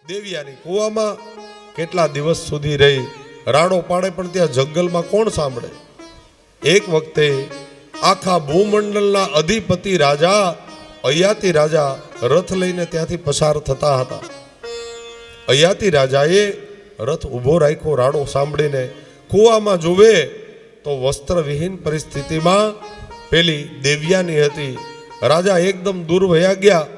દેવિયાની કૂવામાં કેટલા દિવસ સુધી રહી, રાડો પાડે પણ ત્યાં જંગલમાં કોણ સાંભળે. એક વખતે આખા ભૂમંડળના અધિપતિ રાજા અયાતિ રાજા રથ લઈને ત્યાંથી પસાર થતા હતા. અયાતિ રાજાએ રથ ઊભો રાખ્યો. રાડો સાંભળીને કૂવામાં જુએ તો વસ્ત્રવિહીન પરિસ્થિતિમાં પેલી દેવ્યાની હતી. રાજા એકદમ દૂર વયા ગયા.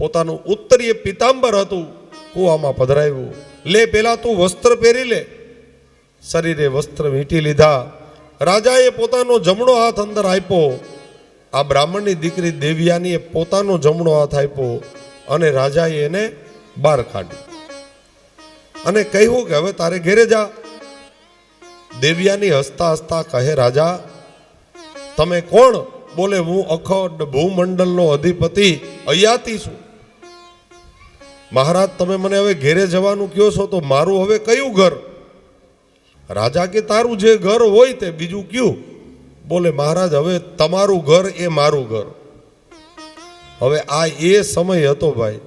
પોતાનું ઉત્તરીય પિતાંબર હતું, કૂવામાં પધરાવ્યું. લે, પેલા તું વસ્ત્ર પહેરી લે. શરીરે વસ્ત્ર વીંટી લીધા. રાજાએ પોતાનો જમણો હાથ અંદર આપ્યો. આ બ્રાહ્મણની દીકરી દેવ્યાનીએ પોતાનો જમણો હાથ આપ્યો અને રાજાએ એને બહાર કાઢી અને કહ્યું કે હવે તારે ઘેરે જા. દેવ્યાની હસતા હસતા કહે, રાજા તમે કોણ? બોલે, હું અખંડ ભૂમંડળનો અધિપતિ અયાતિ છું. મહારાજ, તમે મને હવે ઘેરે જવાનું કહો છો તો મારું હવે કયું ઘર? રાજા કે તારું જે ઘર હોય તે, બીજું કયું? બોલે, મહારાજ હવે તમારું ઘર એ મારું ઘર. હવે આ એ સમય હતો ભાઈ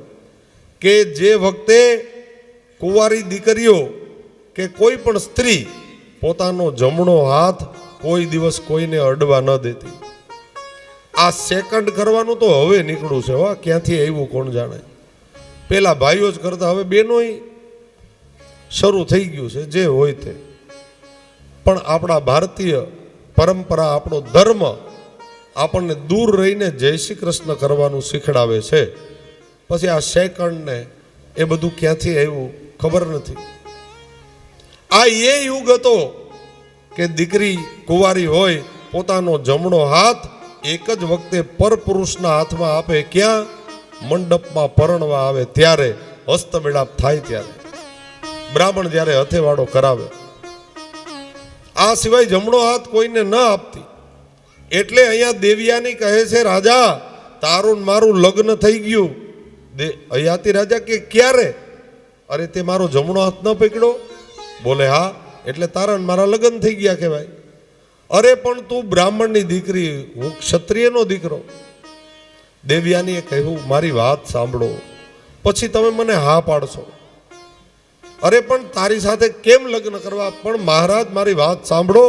કે જે વખતે કુંવારી દીકરીઓ કે કોઈ પણ સ્ત્રી પોતાનો જમણો હાથ કોઈ દિવસ કોઈને અડવા ન દેતી. આ સેકન્ડ કરવાનું તો હવે નીકળ્યું છે. હો, ક્યાંથી આવ્યું કોણ જાણે. પેલા ભાઈઓ જ કરતા, હવે બહેનોય શરૂ થઈ ગયું છે. જે હોય તે, પણ આપણા ભારતીય પરંપરા, આપણો ધર્મ આપણને દૂર રહીને જય શ્રી કૃષ્ણ કરવાનું શીખડાવે છે. પછી આ સેકન્ડ ને એ બધું ક્યાંથી આવ્યું ખબર નથી. આ એ યુગ હતો કે દીકરી કુંવારી હોય પોતાનો જમણો હાથ એક જ વખતે પરપુરુષના હાથમાં આપે. ક્યાં? મંડપમાં પરણવા આવે ત્યારે, હસ્તમેળાપ થાય ત્યારે, બ્રાહ્મણ જ્યારે હથેવાડો કરાવે. આ સિવાય જમણો હાથ કોઈને ન આપતી. એટલે અહીંયા દેવ્યાની કહે છે, રાજા તારું મારું લગ્ન થઈ ગયું. અયાતિ રાજા કે ક્યારે? અરે તે મારો જમણો હાથ ન પકડ્યો? બોલે, હા, એટલે તારા મારા લગ્ન થઈ ગયા કહેવાય. અરે પણ તું બ્રાહ્મણની દીકરી, હું ક્ષત્રિયનો દીકરો. દેવ્યાનીએ કહ્યું, મારી વાત સાંભળો, પછી તમે મને હા પાડશો. અરે પણ તારી સાથે કેમ લગ્ન કરવા? પણ મહારાજ મારી વાત સાંભળો.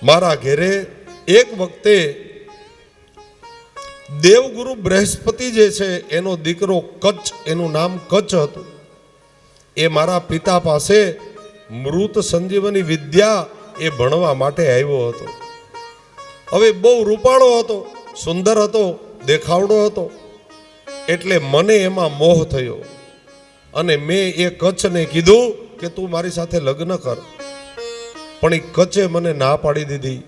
મારા ઘેરે એક વખતે દેવગુરુ બૃહસ્પતિ જે છે એનો દીકરો કચ્છ, એનું નામ કચ્છ હતું, એ મારા પિતા પાસે મૃત સંજીવની વિદ્યા એ ભણવા માટે આવ્યો હતો. હવે બહુ રૂપાળો હતો, સુંદર હતો, દેખાવડો હતો. એટલે મને એમાં મોહ થયો અને મેં એ કચ્છને કીધું કે તું મારી સાથે લગ્ન કર. પણ એ કચ્છે મને ના પાડી દીધી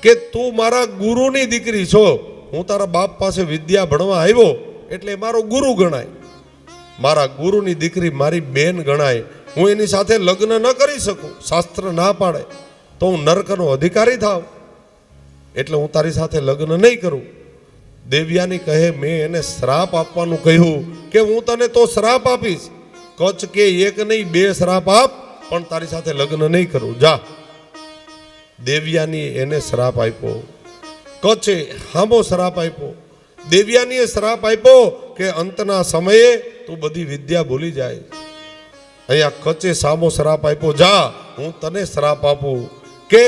કે તું મારા ગુરુની દીકરી છો. હું તારા બાપ પાસે વિદ્યા ભણવા આવ્યો એટલે મારો ગુરુ ગણાય. મારા ગુરુની દીકરી મારી બેન ગણાય. હું એની સાથે લગ્ન ન કરી શકું. શાસ્ત્ર ના પાડે તો હું નરકનો અધિકારી થાવ. એટલે હું તારી સાથે લગ્ન નહીં કરું. દેવ્યાની કહે, મેં એને શ્રાપ આપવાનું કહ્યું કે હું તને તો શ્રાપ આપીશ. કચ્છ કે એક નહીં 2 શ્રાપ આપ, પણ તારી સાથે લગ્ન નહીં કરું. જા. દેવ્યાની એને શ્રાપ આપ્યો. કચ્છે હામો શ્રાપ આપ્યો. દેવ્યાનીએ શ્રાપ આપ્યો કે અંતના સમયે તું બધી વિદ્યા ભૂલી જાય. અહીંયા કચ્છે સામો શ્રાપ આપ્યો, જા હું તને શ્રાપ આપું કે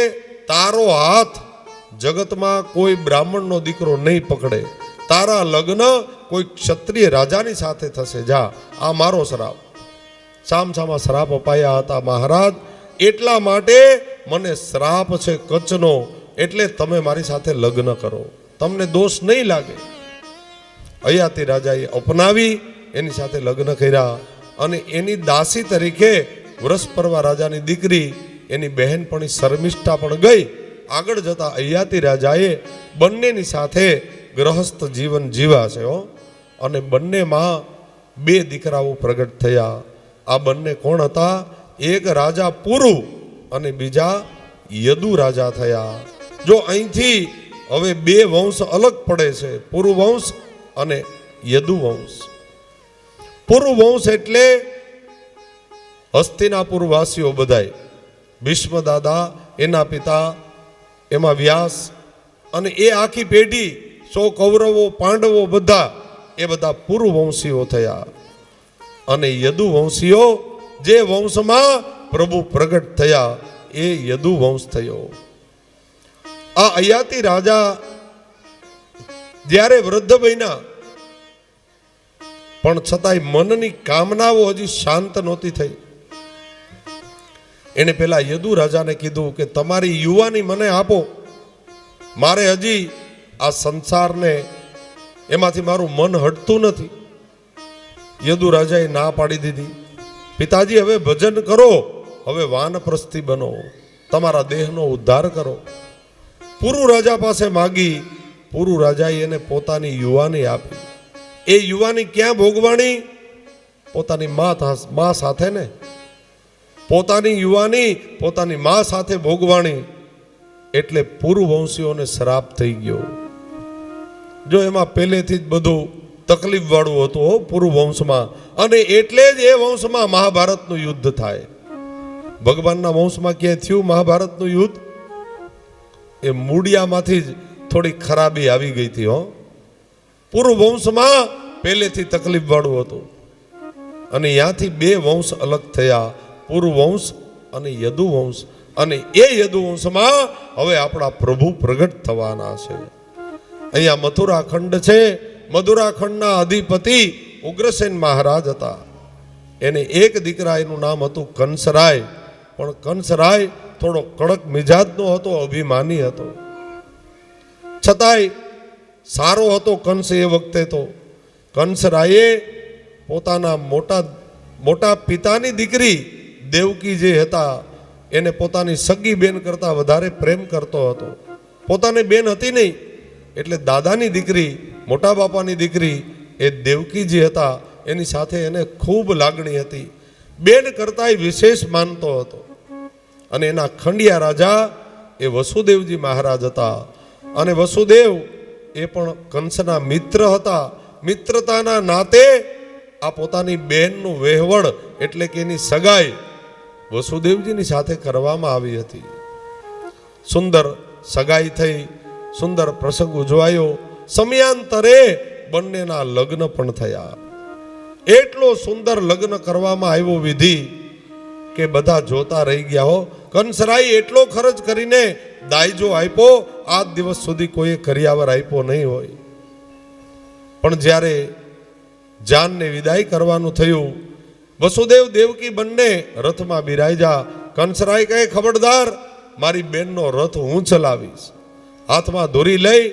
તારો હાથ જગતમાં કોઈ બ્રાહ્મણનો દીકરો નહીં પકડે. તારા લગ્ન કોઈ ક્ષત્રિય રાજાની સાથે થશે. જા, આ મારો શ્રાપ. સામસામા શ્રાપ અપાયા હતા. મહારાજ, એટલા માટે મને શ્રાપ છે કચ્છનો, એટલે તમે મારી સાથે લગ્ન કરો, તમને દોષ નહીં લાગે. અયાતિ રાજાએ અપનાવી, એની સાથે લગ્ન કર્યા અને એની દાસી તરીકે વૃષપર્વા રાજાની દીકરી, એની બહેનપણી શર્મિષ્ઠા પણ ગઈ. આગળ જતા અયાતિ રાજાએ બંનેની સાથે ગ્રહસ્થ જીવન જીવ્યા છે. અને બંનેમાં 2 દીકરાઓ પ્રગટ થયા. આ બંને કોણ હતા? એક રાજા પુરુ અને બીજા યદુ રાજા થયા. જો અહીંથી હવે 2 વંશ અલગ પડે છે, પુરુ વંશ અને યદુ વંશ. પુરુ વંશ એટલે હસ્તિનાપુર વાસીઓ બધાય, ભીષ્મ દાદા, એના પિતા, એમાં વ્યાસ અને એ આખી પેઢી 100 કૌરવો પાંડવો બધા એ બધા પુરુવંશીઓ થયા. અને યદુવંશીઓ જે વંશમાં પ્રભુ પ્રગટ થયા એ યદુવંશ થયો. આ અયાતિ રાજા જ્યારે વૃદ્ધ બન્યા પણ છતાંય મનની કામનાઓ હજી શાંત નહોતી થઈ. એને પેલા યદુ રાજાને કીધું કે તમારી યુવાની મને આપો, મારે હજી આ સંસારને એમાંથી મારું મન હટતું નથી. યદુ રાજાએ ના પાડી દીધી. પિતાજી હવે ભજન કરો, હવે વાનપ્રસ્થી બનો, તમારા દેહનો ઉદ્ધાર કરો. પુરુ રાજા પાસે માગી, પુરુ રાજાએ એને પોતાની યુવાની આપી. એ યુવાની ક્યાં ભોગવાણી? પોતાની મા સાથે ને, પોતાની યુવાની પોતાની મા સાથે ભોગવાણી. એટલે પૂર્વવંશીઓને શ્રાપ થઈ ગયો. જો એમાં પહેલેથી જ બધું તકલીફ વાળું હતું પૂર્વવંશમાં, અને એટલે જ એ વંશમાં મહાભારતનું યુદ્ધ થાય. ભગવાનના વંશમાં ક્યાંય થયું મહાભારતનું યુદ્ધ? એ મૂળિયામાંથી જ થોડી ખરાબી આવી ગઈ હતી. પૂર્વવંશમાં પહેલેથી તકલીફ વાળું હતું, અને ત્યાંથી બે વંશ અલગ થયા, પૂર્વવંશ અને યદુવંશ. અને એ યદુવંશમાં હવે આપણા પ્રભુ પ્રગટ થવાના છે. અહીંયા મથુરા ખંડ છે. મથુરા ખંડના અધિપતિ ઉગ્રસેન મહારાજ હતા. એને એક દીકરા, એનું નામ હતું કંસરાય. પણ કંસરાય થોડો કડક મિજાજનો હતો, અભિમાની હતો. છતાંય સારો હતો કંસ એ વખતે. તો કંસરાયે પોતાના મોટા પિતાની દીકરી દેવકી જે હતા એને પોતાની સગી બેન કરતા વધારે પ્રેમ કરતો હતો. પોતાને બેન હતી નહીં, એટલે દાદાની દીકરી, મોટા બાપાની દીકરી એ દેવકી જે હતા એની સાથે એને ખૂબ લાગણી હતી. બેન કરતાંય વિશેષ માનતો હતો. અને એના ખંડિયા રાજા એ વસુદેવજી મહારાજ હતા. અને વસુદેવ એ પણ કંસના મિત્ર હતા. મિત્રતાના નાતે આ પોતાની બહેનનું વહેવડ એટલે કે એની સગાઈ વસુદેવજીની સાથે કરવામાં આવી હતી. સુંદર સગાઈ થઈ, સુંદર પ્રસંગ ઉજવાયો. સમયાંતરે બંનેના લગ્ન પણ થયા. એટલો સુંદર લગ્ન કરવામાં આવ્યો વિધિ કે બધા જોતા રહી ગયા. કંસરાય એટલો ખર્ચ કરીને દાયજો આપ્યો, આજ દિવસ સુધી કોઈએ કરિયાવર આપ્યો નહીં હોય. પણ જ્યારે જાનને વિદાય કરવાનું થયું, વસુદેવ દેવકી બંને રથમાં બિરાજ્યા. કંસરાય કહે, ખબરદાર, મારી બેનનો રથ હું ચલાવીશ. હાથમાં દોરી લઈ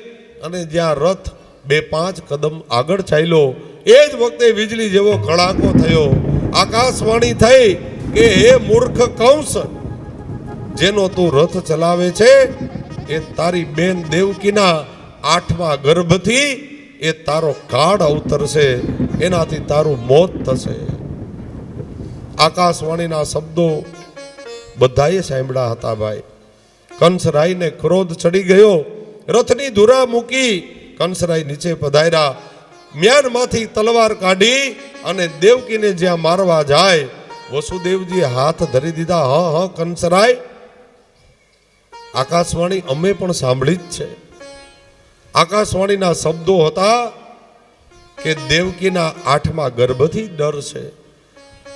અને જ્યાં રથ 2-5 કદમ આગળ ચાલ્યો, એ જ વખતે વીજળી જેવો કડાકો થયો. આકાશવાણી થઈ કે હે મૂર્ખ કંસ, જેનો તું રથ ચલાવે છે એ તારી બેન દેવકીના 8મા ગર્ભથી એ તારો કાળ અવતરશે, એનાથી તારું મોત થશે. આકાશવાણીના શબ્દો બધાએ સાંભળ્યા હતા. ભાઈ, કંસરાયને ક્રોધ ચડી ગયો. રથની ધુરા મૂકી કંસરાય નીચે પધાર્યા. મ્યાનમાંથી તલવાર કાઢી અને દેવકીને જ્યાં મારવા જાય, વસુદેવજી હાથ ધરી દીધા. હા કંસરાય, આકાશવાણી અમે પણ સાંભળી જ છે. આકાશવાણીના શબ્દો હતા કે દેવકીના 8મા ગર્ભથી ડર છે.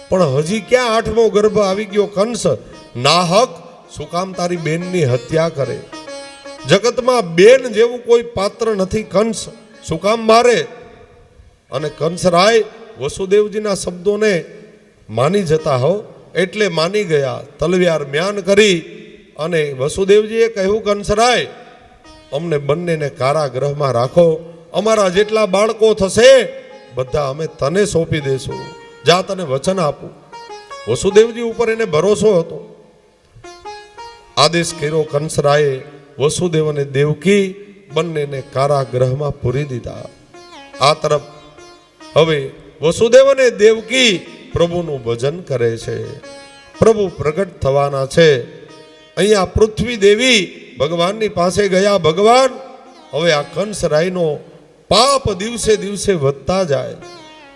પણ હજી ક્યાં 8મો ગર્ભ આવી ગયો? કંસ નાહક શું કામ તારી બેનની હત્યા કરે? જગતમાં બેન જેવું કોઈ પાત્ર નથી. કંસ શું કામ મારે? અને કંસરાય વસુદેવજીના શબ્દોને માની જતા એટલે માની ગયા. તલવાર મ્યાન કરી અને વસુદેવજીએ કહ્યું, કંસરાય, અમને બંનેને કારાગૃહમાં રાખો. અમારા જેટલા બાળકો થશે બધા અમે તને સોંપી દેશું. જા, તને વચન આપું. વસુદેવજી ઉપર એને ભરોસો હતો. આદેશ કર્યો કંસરાયે. વસુદેવ અને દેવકી બંનેને કારાગૃહમાં પૂરી દીધા. આ તરફ હવે વસુદેવ અને દેવકી પ્રભુનું ભજન કરે છે. પ્રભુ પ્રગટ થવાના છે. અહીંયા પૃથ્વી દેવી ભગવાનની પાસે ગયા. ભગવાન, હવે આ કંસરાયનો પાપ દિવસે દિવસે વધતા જાય.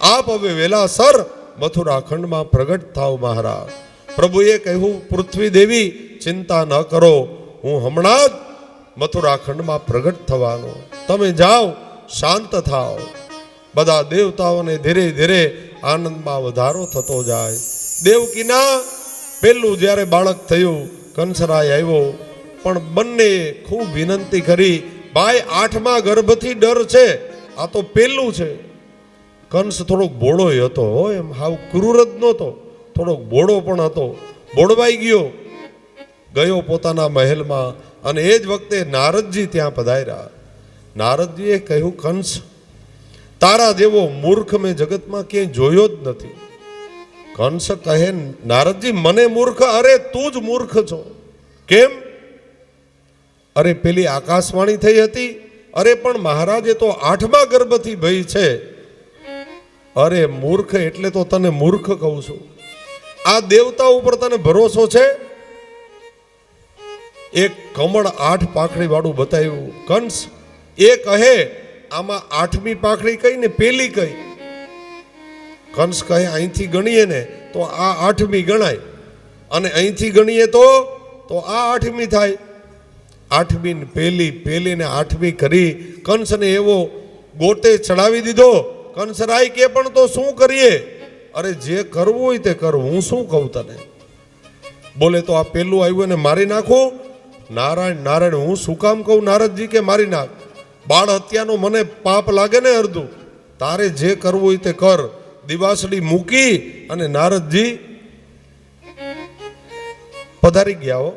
આપ હવે વેલાસર મથુરા ખંડમાં પ્રગટ થાવ મહારાજ. પ્રભુએ કહ્યું, પૃથ્વી દેવી ચિંતા ન કરો, હું હમણાં જ મથુરા ખંડમાં પ્રગટ થવાનો. તમે જાઓ, શાંત થાઓ. બધા દેવતાઓને ધીરે ધીરે આનંદમાં વધારો થતો જાય. દેવકીના પેલું જ્યારે બાળક થયું, કંસરાય આવ્યો, પણ બંને ખૂબ વિનંતી કરી, ભાઈ 8મા ગર્ભથી ડર છે, આ તો પેલું છે. કંસ થોડોક ભોળોય હતો, એમ હાવ ક્રૂર જ નહોતો, થોડોક ભોળો પણ હતો. ભોળવાઈ ગયો પોતાના મહેલમાં, અને એ જ વખતે નારદજી ત્યાં પધાર્યા. નારદજીએ કહ્યું, કંસ, તારા જેવો મૂર્ખ મેં જગતમાં ક્યાંય જોયો જ નથી. કંસ કહે, નારદજી મને મૂર્ખ? અરે તું જ મૂર્ખ છો. કેમ? અરે પેલી આકાશવાણી થઈ હતી. અરે પણ મહારાજે તો 8મા ગર્ભથી ભય છે. અરે મૂર્ખ એટલે તો તને મૂર્ખ કહું છું. આ દેવતા ઉપર તને ભરોસો છે? એક કમળ 8 પાંખડી વાળું બતાવ્યું. કંસ એ કહે, આમાં 8મી પાંખડી કઈ ને પેલી કઈ? કંસ કહે, અહીંથી ગણીએ ને તો આ 8મી ગણાય, અને અહીંથી ગણીએ તો આ 8મી થાય. 8મી ને પેલી ને 8મી કરી કંસને એવો ગોટે ચડાવી દીધો. કંસરાય કે પણ તો શું કરીએ? અરે જે કરવું હોય તે કર, હું શું કહું તને? બોલે તો આ પેલું આવ્યું ને મારી નાખું? નારાયણ નારાયણ, હું શું કામ કહું નારદજી કે મારી નાખ? બાળ હત્યાનો મને પાપ લાગે ને અર્ધું. તારે જે કરવું હોય તે કર. દિવાસળી મૂકી અને નારદજી પધારી ગયા હો.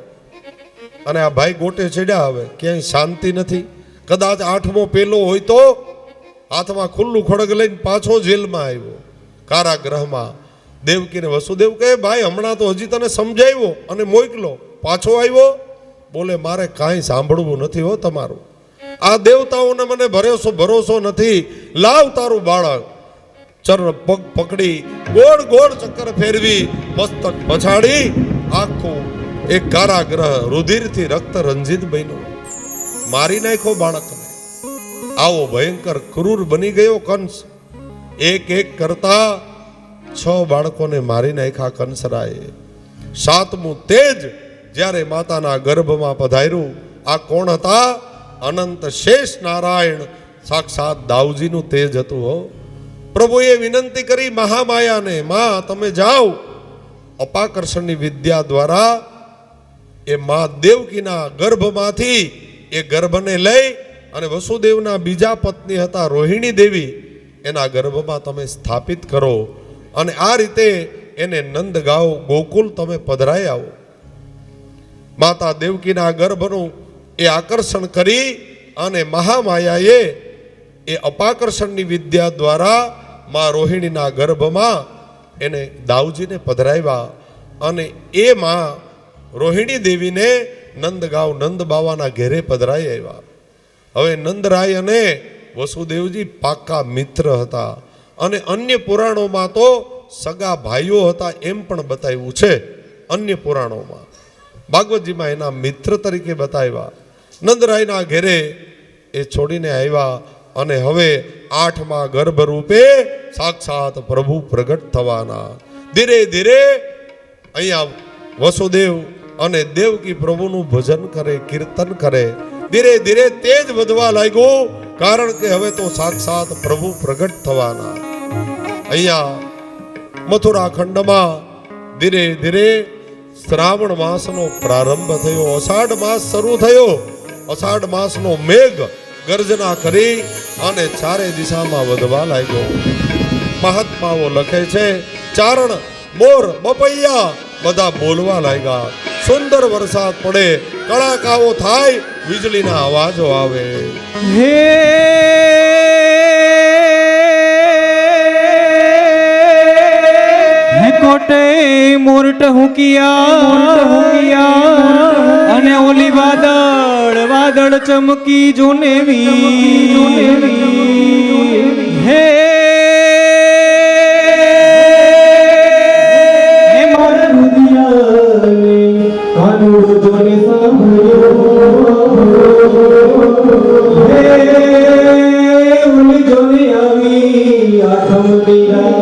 અને આ ભાઈ ગોટે ચડ્યા. હવે ક્યાંય શાંતિ નથી. કદાચ 8મો પેલો હોય તો હાથમાં ખુલ્લું ખડગ લઈને પાછો જેલમાં આવ્યો, કારાગૃહમાં. દેવકીને વસુદેવ કહે, ભાઈ હમણાં તો હજી તને સમજાવ્યો અને મોકલો, પાછો આવ્યો? બોલે, મારે કાંઈ સાંભળવું નથી હો તમારું. આ દેવતાઓને મને ભરોસો નથી. લાવ તારું બાળક. ચરણ પગ પકડી ગોળ ગોળ ચક્કર ફેરવી મસ્તક પછાડી આખું એક કારાગૃહ રુધિરથી રક્ત રંજિત બન્યો. મારી નાખ્યો બાળકને. આવો ભયંકર ક્રૂર બની ગયો કંસ. એક કરતા 6 બાળકોને મારી નાખ્યા કંસરાએ. 7મું તેજ જ્યારે માતાના ગર્ભમાં પધાર્યું. આ કોણ હતા? અનંત શેષ નારાયણ, સાક્ષાત દાઉજીનું તેજ હતું હો. પ્રભુએ વિનંતી કરી મહામાયાને, માં તમે જાઓ. અપાકર્ષણની વિદ્યા દ્વારા એ મા દેવકીના ગર્ભમાંથી એ ગર્ભને લઈ અને વસુદેવના બીજા પત્ની હતા રોહિણી દેવી, એના ગર્ભમાં તમે સ્થાપિત કરો, અને આ રીતે એને નંદગાંવ ગોકુલ તમે પધરાઈ આવો. માતા દેવકીના ગર્ભનું એ આકર્ષણ કરી અને મહામાયાએ એ અપાકર્ષણની વિદ્યા દ્વારા મા રોહિણીના ગર્ભમાં એને દાઉજીને પધરાવ્યા. અને એ માં રોહિણી દેવીને નંદગાંવ નંદ બાવાના ઘેરે પધરાઈ આવ્યા. હવે નંદરાય અને વસુદેવજી પાક્કા મિત્ર હતા, અને અન્ય પુરાણોમાં તો સગા ભાઈઓ હતા એમ પણ બતાવ્યું છે. અન્ય પુરાણોમાં ભાગવતજીમાં એના મિત્ર તરીકે બતાવ્યા. નંદરાયના ઘેરે એ છોડીને આવ્યા, અને હવે 8મા ગર્ભ રૂપે સાક્ષાત પ્રભુ પ્રગટ થવાના. ધીરે ધીરે અહીંયા વસુદેવ અને દેવકી પ્રભુનું ભજન કરે, કીર્તન કરે. ધીરે ધીરે તેજ વધવા લાગ્યું, કારણ કે હવે તો સાક્ષાત પ્રભુ પ્રગટ થવાના. અહીંયા મથુરા ખંડમાં ધીરે ધીરે શ્રાવણ માસનો પ્રારંભ થયો. અષાઢ માસ શરૂ થયો. અષાઢ માસનો મેઘ ગર્જના કરી અને ચારે દિશામાં વધવા લાગ્યો. મહાત્માઓ લખે છે, ચારણ, મોર, બપૈયા બધા બોલવા લાગ્યા. સુંદર વરસાદ પડે, કડાકાઓ થાય, વીજળીના અવાજો આવે. હે કોટે મોરટ હુકિયા અને ઓલી વાદળ ચમકી જોનેવી. હે મારા રુદિયાને કાનુડ જોને સાંભળ્યો. હે ઓલી જોને આવી આઠમ દીરા.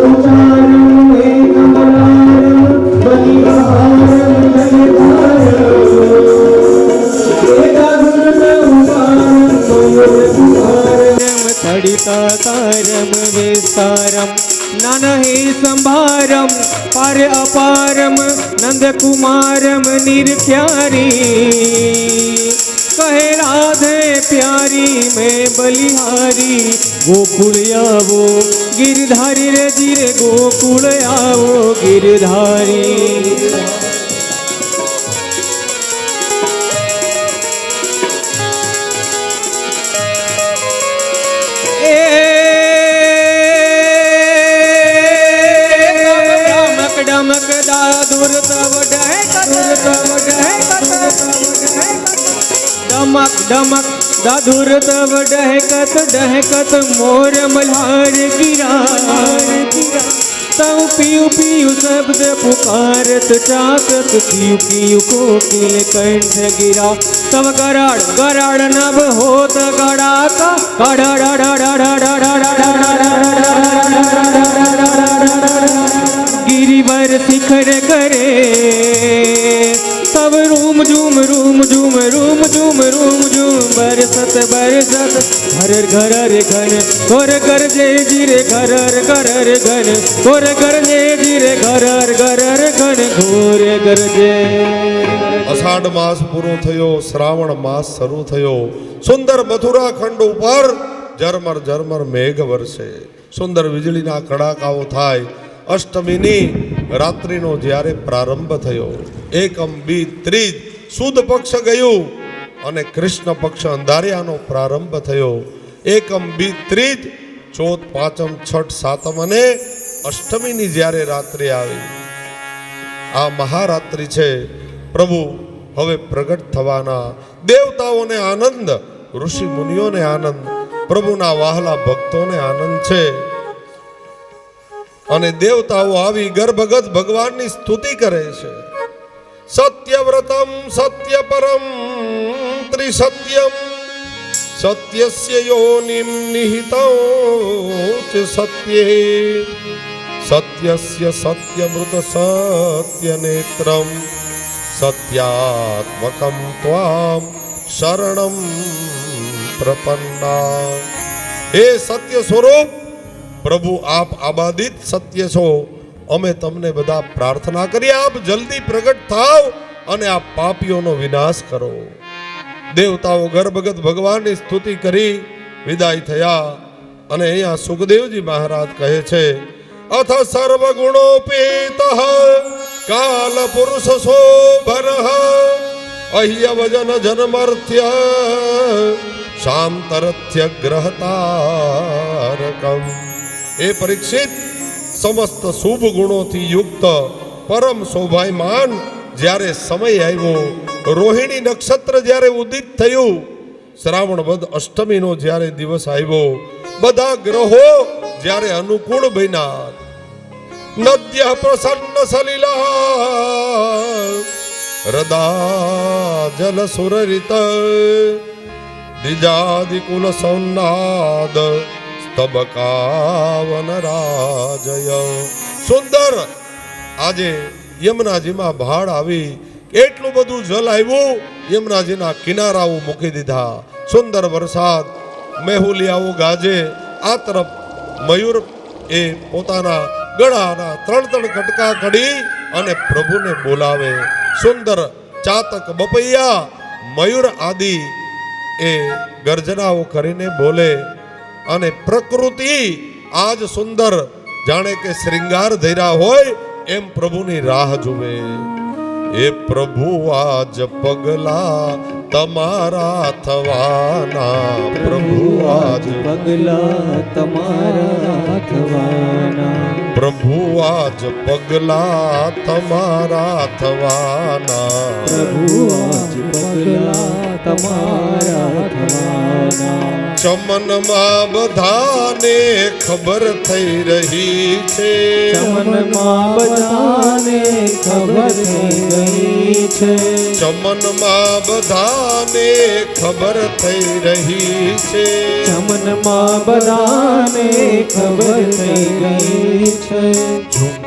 ઉચાર नंद कुमारम निरख्यारी कहे राधे प्यारी मैं बलिहारी गोकुल आवो गिरधारी रे जीरे गोकुल आवो गिरधारी डमक दादुर तव डमक डमक दादुर तव डहकत मोर मल्हार गिरा तव पियु पियु शब्द पुकारत चातक पियु पियु कोकिल कंठ गिरा तव गराड़ गराड़ नभ होत गड़ाका गिरिवर शिखर करे तब रूम झूम बरसत हर घर घन तोर घर जय जीरे घर घन तोर घर जय जीरे घर घन घोर गरजे અષાઢ માસ પૂરો થયો, શ્રાવણ માસ શરૂ થયો. સુંદર મથુરા ખંડ ઉપર ઝરમર ઝરમર મેઘ વરસે, સુંદર વીજળીના કડાકાઓ થાય. અષ્ટમીની રાત્રિનો જ્યારે પ્રારંભ થયો, એકમ બીજ ત્રીજ સુદ પક્ષ ગયું અને કૃષ્ણ પક્ષ અંધારિયાનો પ્રારંભ થયો. એકમ બીજ ત્રીજ ચોથ પાંચમ છઠ સાતમ અને અષ્ટમીની જ્યારે રાત્રિ આવી, આ મહારાત્રિ છે. પ્રભુ હવે પ્રગટ થવાના. દેવતાઓને આનંદ, ઋષિ મુનિઓને આનંદ, પ્રભુના વહાલા ભક્તોને આનંદ છે. અને દેવતાઓ આવી ગર્ભગત ભગવાનની સ્તુતિ કરે છે. સત્યવ્રતમ સત્ય પરમ ત્રિસત્યમ સત્યસ્ય યોનિમ નિહિતો ચ સત્યે સત્યસ્ય સત્યમૃત સત્યનેત્રમ સત્યાત્મકમ ત્વામ શરણમ પ્રપન્ના. હે સત્ય સ્વરૂપ પ્રભુ, આપ આબાદિત સત્ય છો. અમે તમને બધા પ્રાર્થના કરીએ, આપ જલ્દી પ્રગટ થાવ અને આ પાપીઓનો વિનાશ કરો. દેવતાઓ ગર્ભગત ભગવાનની સ્તુતિ કરી વિદાય થયા. અને અહીંયા સુખદેવજી મહારાજ કહે છે, અથ સર્વગુણોપેત કાલ પુરુષ શોભન અહ્યવજન જન્મર્થ્ય શાંતરથ્ય ગ્રહતારકમ. એ પરીક્ષિત, સમસ્ત શુભ ગુણોથી યુક્ત પરમ શોભાયમાન જ્યારે સમય આવ્યો, રોહિણી નક્ષત્ર જ્યારે ઉદિત થયું, શ્રાવણ વદ અષ્ટમીનો જ્યારે દિવસ આવ્યો, બધા ગ્રહો જ્યારે અનુકૂળ બન્યા, નદ્ય પ્રસન્ન સલિલા હૃદા જલ સુરરિત દિજાદિકુલ સૌનાદ સ્તબકાવન રાજય. સુંદર આજે યમુનાજીમાં ભાડ આવી, એટલું બધું જલ આવ્યું, યમુનાજીના કિનારાઓ મૂકી દીધા. સુંદર વરસાદ, મેહુલિયાઓ ગાજે. આ તરફ મયુર એ પોતાના ગળાના ત્રણ કટકા કડી અને પ્રભુને બોલાવે. સુંદર ચાતક બપૈયા મયુર આદિ એ ગર્જનાઓ કરીને બોલે. અને પ્રકૃતિ આજ સુંદર જાણે કે શ્રૃંગાર ધર્યા હોય એમ પ્રભુની રાહ જુએ. એ પ્રભુ આજ પગલા તમારા થવાના, પ્રભુ આજ પગલા તમારા થવાના, પ્રભુ આજ પગલા તમારા થવાના, પ્રભુ આજ પગલા તમારા થવાના. ચમનમાં બધાને ખબર થઈ રહી છે, ચમનમાં બધાને ખબર થઈ રહી છે, ચમનમાં બધાને ખબર થઈ રહી છે, ચમનમાં બધાને ખબર થઈ રહી છે.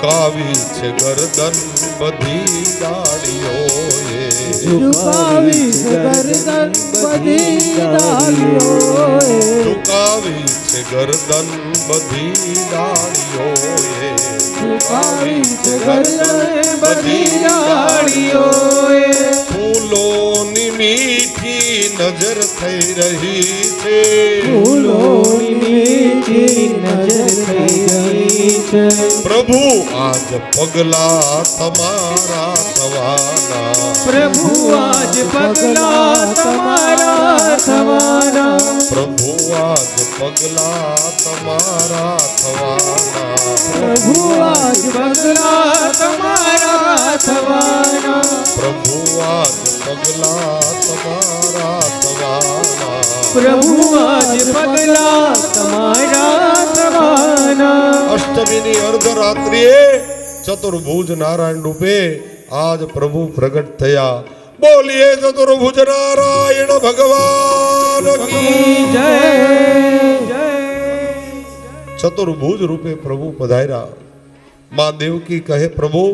ઝુકાવી છે ગરદન બધી ડાળીઓએ. ઝુકાવી છે ગરદન બધી ડાળીઓએ. ઝુકાવી છે ગરદન બધી ડાળીઓએ. ઝુકાવી છે ગરદન બધી ડાળીઓએ. ફૂલોની મીઠી નજર થઈ રહી છે. ફૂલોની મીઠી નજર થઈ રહી છે. પ્રભુ આજ પગલા તમારા થવાના. પ્રભુ આજ પગલા તમારા થવાના. પ્રભુ આજ પગલા તમારા થવાના. પ્રભુ આજ પગલા તમારા થવાના. પ્રભુ આજ પગલા તમારા થવાના. પ્રભુ આજ પગલા તમારા થવાના. અષ્ટમીની અર્ધરાત્રિએ ચતુર્ભુજ નારાયણ રૂપે આજ પ્રભુ પ્રગટ થયા. બોલીએ ચતુર્ભુજ નારાયણ ભગવાન કી જય જય. ચતુર્ભુજ રૂપે પ્રભુ પધાર્યા. માં દેવકી કહે, પ્રભુ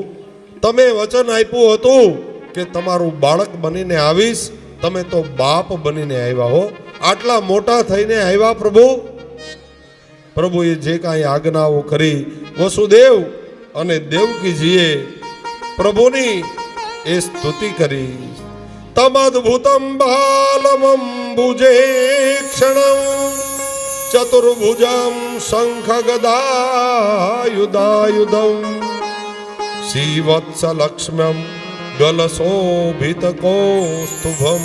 તમે વચન આપ્યું હતું કે તમારું બાળક બનીને આવીશ, તમે તો બાપ બનીને આવ્યા હો. આટલા મોટા થઈને આવ્યા પ્રભુ. પ્રભુએ જે કાંઈ આજ્ઞાઓ કરી વસુદેવ અને દેવકીજીએ પ્રભુની એ સ્તુતિ કરી. તમદ્ભુતમ બાલમંબુજે ક્ષણમ ચતુર્ભુજમ શંખ ગદાયુધાયુધમ શ્રીવત્સલક્ષ્મ્યમ ગલશોભિતકૌસ્તુભમ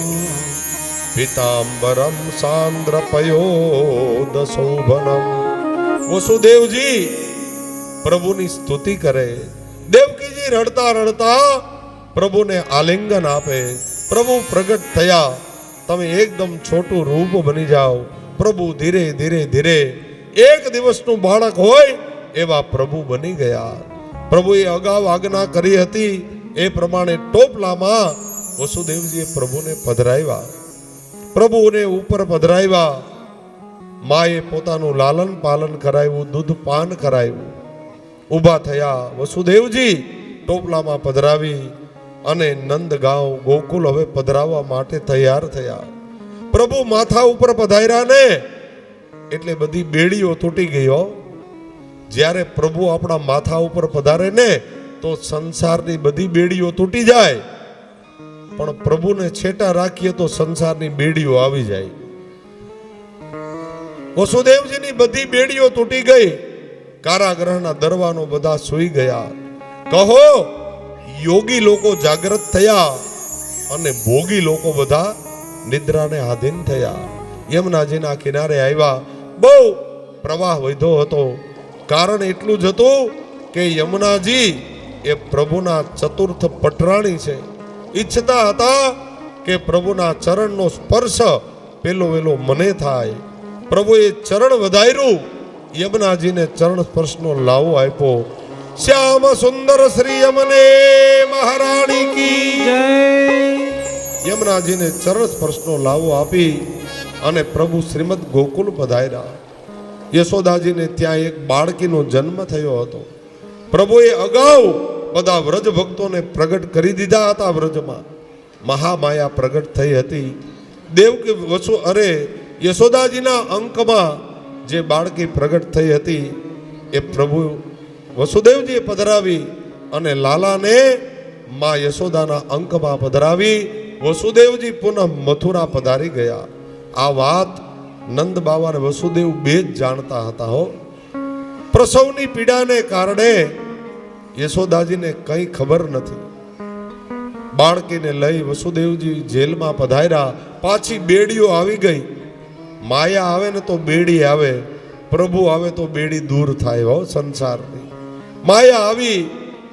પીતાંબરમ સાંદ્રપયોદશોભનમ. વસુદેવજી પ્રભુની સ્તુતિ કરે. દેવકીજી રડતા રડતા પ્રભુને આલિંગન આપે. પ્રભુ પ્રગટ થયા. તમે એકદમ છોટું રૂપ બની જાઓ. પ્રભુ ધીરે ધીરે ધીરે એક દિવસનું બાળક હોય એવા પ્રભુ બની ગયા. પ્રભુએ અગાઉ આજ્ઞા કરી હતી એ પ્રમાણે ટોપલામાં વસુદેવજીએ પ્રભુને પધરાવ્યા. પ્રભુને ઉપર પધરાવ્યા. માએ પોતાનું લાલન પાલન કરાવ્યું, દૂધ પાન કરાવ્યું. ઊભા થયા. વસુદેવજી ટોપલામાં પધરાવી અને નંદગાંવ ગોકુલ હવે પધરાવવા માટે તૈયાર થયા. પ્રભુ માથા ઉપર પધાર્યા ને એટલે બધી બેડીઓ તૂટી ગયો. જ્યારે પ્રભુ આપણા માથા ઉપર પધારે ને તો સંસારની બધી બેડીઓ તૂટી જાય, પણ પ્રભુને છેટા રાખીએ તો સંસારની બેડીઓ આવી જાય. વસુદેવજીની બધી બેડીઓ તૂટી ગઈ. કારાગૃહના દરવાનો બધા સૂઈ ગયા. કહો યોગી લોકો જાગૃત થયા અને ભોગી લોકો બધા નિદ્રાને આધીન થયા. યમુનાજીના કિનારે આવ્યા. બહુ પ્રવાહ વધ્યો હતો. કારણ એટલું જ હતું કે યમુનાજી એ પ્રભુના ચતુર્થ પટરાણી છે. ઈચ્છતા હતા કે પ્રભુના ચરણનો સ્પર્શ પેલો વેલો મને થાય. પ્રભુએ ચરણ વધાર્યું. યમુનાજીને ચરણ સ્પર્શનો લાવો આપ્યો. શ્યામ સુંદર શ્રી યમને મહારાણી કી જય. યમુનાજીને ચરણ સ્પર્શનો લાવો આપી અને પ્રભુ શ્રીમદ ગોકુલ પધાર્યા. યશોદાજીને ત્યાં એક બાળકીનો જન્મ થયો હતો. પ્રભુએ અગાઉ બધા વ્રજ ભક્તોને પ્રગટ કરી દીધા હતા. વ્રજમાં મહામાયા પ્રગટ થઈ હતી. દેવકી યશોદાજીના અંકમાં જે બાળકી પ્રગટ થઈ હતી એ પ્રભુ વસુદેવજીએ પધરાવી અને લાલાને માં યશોદાના અંકમાં પધરાવી વસુદેવજી પુનઃ મથુરા પધારી ગયા. આ વાત નંદ બાવા અને વસુદેવ બે જ જાણતા હતા. હો પ્રસવની પીડાને કારણે યશોદાજીને કંઈ ખબર નથી. બાળકીને લઈ વસુદેવજી જેલમાં પધાર્યા. પાછી બેડીઓ આવી ગઈ. માયા આવે ને તો બેડી આવે, પ્રભુ આવે તો બેડી દૂર થાય. હો સંસારની માયા આવી.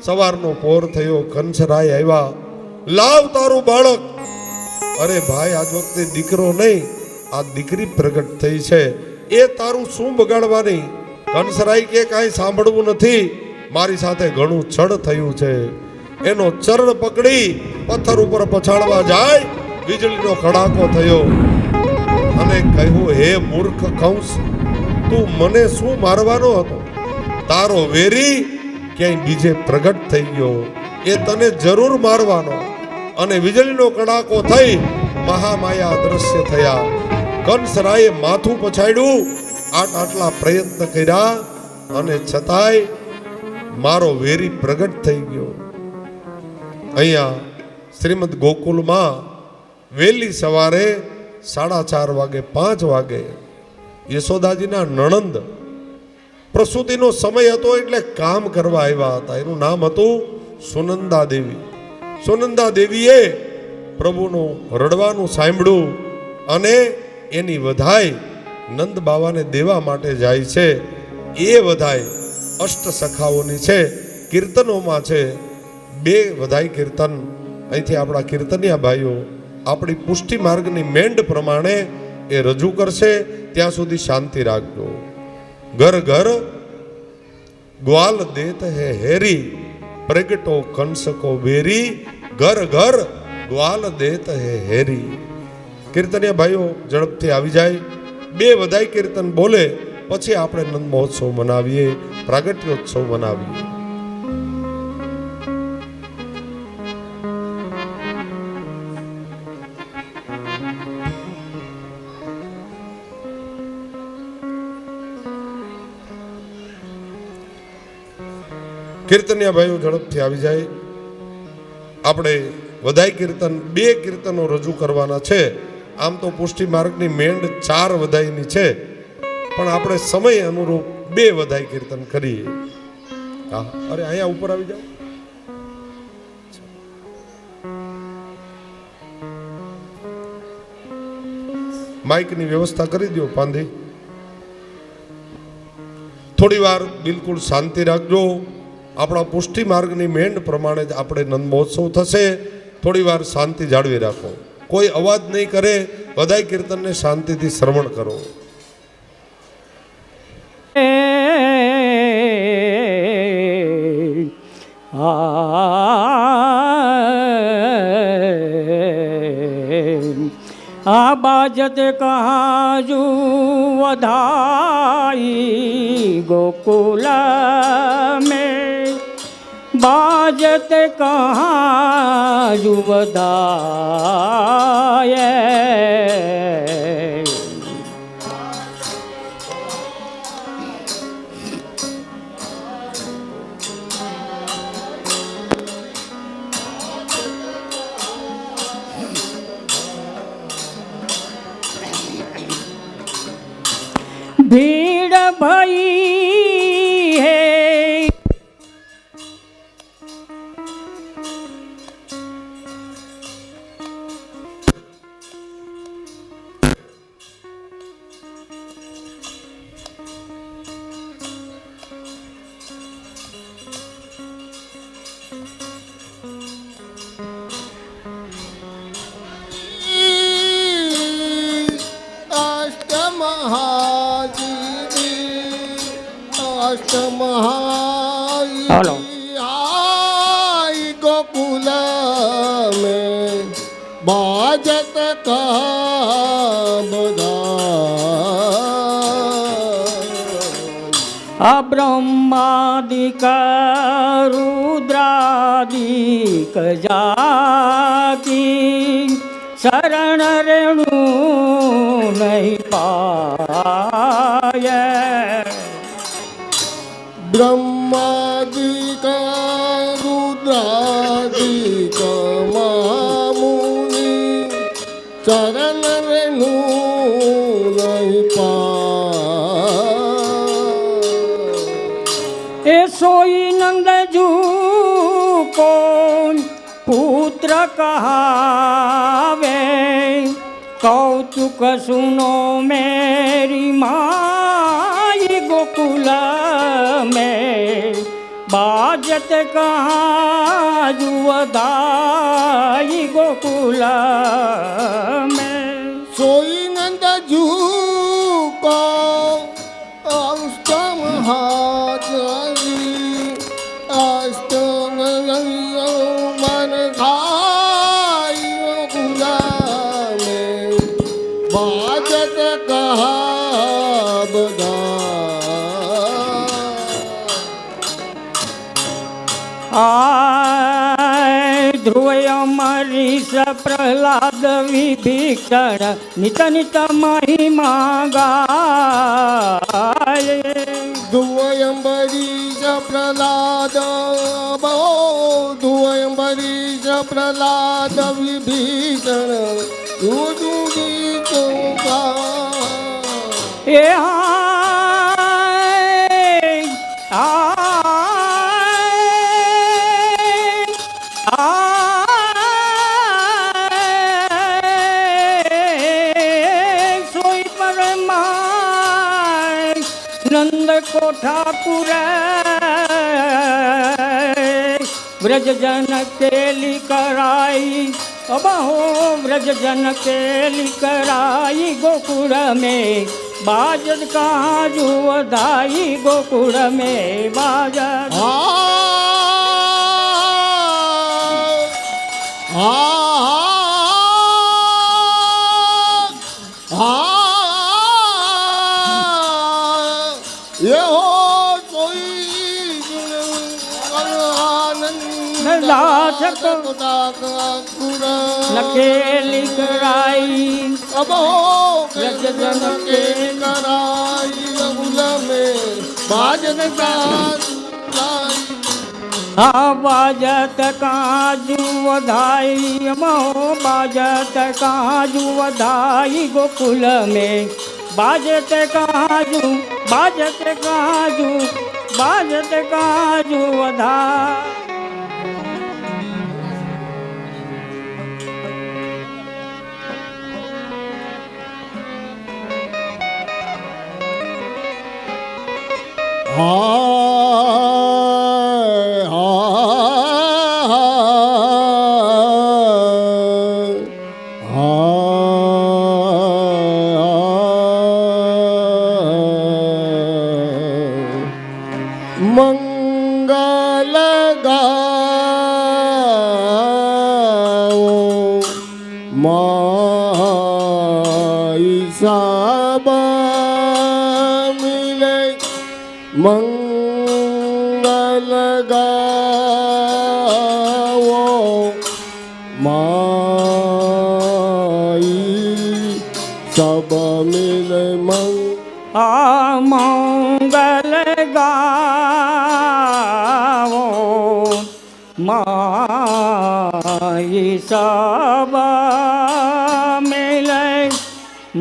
સવારનો પોર થયો. કંસરાય આવ્યા. લાવ તારું બાળક. અરે ભાઈ, આજ વખતે દીકરો નહીં, આ દીકરી પ્રગટ થઈ છે. એ તારું શું બગાડવાની? કંસરાય કે કાંઈ સાંભળવું નથી. મારી સાથે ઘણું છળ થયું છે. એનો ચરણ પકડી પથ્થર ઉપર પછાડવા જાય. વીજળીનો ખડાકો થયો અને કહ્યું, હે મૂર્ખ કંસ, તું મને શું મારવાનો હતો? તારો વેરી ક્યાંય બીજે પ્રગટ થઈ ગયો એ તને જરૂર મારવાનો. અને વીજળીનો કડાકો થઈ મહામાયા અદ્રશ્ય થયા. કંસરાયે માથું પછાડ્યું, આટલા પ્રયત્ન કર્યા અને છતાંય મારો વેરી પ્રગટ થઈ ગયો. અહીંયા શ્રીમદ ગોકુલમાં વહેલી સવારે 4:30 વાગે 5 વાગે યશોદાજીના નણંદ પ્રસૂતિનો સમય હતો એટલે કામ કરવા આવ્યા હતા. એનું નામ હતું સુનંદા દેવી. સુનંદા દેવીએ પ્રભુનું રડવાનું સાંભળ્યું અને એની વધાઈ નંદ બાવાને દેવા માટે જાય છે. એ વધાઈ અષ્ટ સખાઓની છે, કીર્તનોમાં છે. 2 વધાઈ કીર્તન અહીંથી આપણા કીર્તનિયા ભાઈઓ આપણી પુષ્ટિ માર્ગની મેંડ પ્રમાણે એ રજૂ કરશે. ત્યાં સુધી શાંતિ રાખજો. ઘર ઘર ગ્વાલ દેત હે હેરી, પ્રગટો કંસ કો બેરી, ઘર ઘર ગ્વાલ દેત હે હેરી. કીર્તનિયા ભાઈઓ ઝડપથી આવી જાય. 2 વધાઈ કીર્તન બોલે પછી આપણે નંદ મહોત્સવ મનાવીએ, પ્રાગટ્યોત્સવ મનાવીએ. કીર્તનિયા ભાઈઓ ઝડપથી આવી જાય. આપણે વધાઈ કીર્તન 2 કીર્તનો રજૂ કરવાના છે. આમ તો પુષ્ટિ માર્ગની મેંડ 4 વધાઈની છે, પણ આપણે સમય અનુરૂપ 2 વધાઈ કીર્તન કરીએ. હા, અરે અહીંયા ઉપર આવી જાઓ. માઇકની વ્યવસ્થા કરી દો પાંધી. થોડી વાર બિલકુલ શાંતિ રાખજો. આપણા પુષ્ટિ માર્ગની મેંડ પ્રમાણે જ આપણે નંદ મહોત્સવ થશે. થોડી વાર શાંતિ જાળવી રાખો. કોઈ અવાજ નહીં કરે. વધાઈ કીર્તનને શાંતિથી શ્રવણ કરો. આ બાજત કહાજુ વધાઈ ગોકુલ में, बाजत कहाजू વધાય. भीड़ भई है हेलो गोकुल में बाजत का बधा ब्रह्मादिक रुद्रादिक जाति शरण रेणु नहीं पाए. ब्रह्मादिक रुद्रादिक महामुनि चरण रेणु नहीं पाए. ए सोई नंद जू को पुत्र कहावे, कौतुक सुनो मेरी माई गोकुल में, बाजत कहाँ जुवदाई गोकुल में. सोई नंद जू को अष्टम हाजी अष्टम मन खाई गोकुल में, बाजत कहा बधा. ધ્રુવ અમરીશ પ્રહલાદ વિભીષણ નિત નિત મહિમા ગાય ધુવયંબરીશ પ્રહલાદ ધુવયંબરીશ પ્રહલાદ વિભીષણ દુદુગી ચોકા એ સોઈ પરમાય નંદ કો ઠાકુર વ્રજ જન કેલી કરાઈ અબહો વ્રજ જન કેલી કરાઈ ગોકુળ में बाजत काजू वधाई गोकुल में बाजत ये हो कोई लाचक पूरा नकेली कराई अब हो व्रज जन के कराई रघुल में बाजन का हाँ बाजत काजू वधाई महो बाजत काजू वधाई गोकुल में बाजत काजू बाजत काजू बाजत काजू वधाई મંગલ ગાઓ માઈ સાબા મિલે મંગલ ગાઓ માઈ સબ મિલે મંગલ ગાવો માઈ સબ મિલે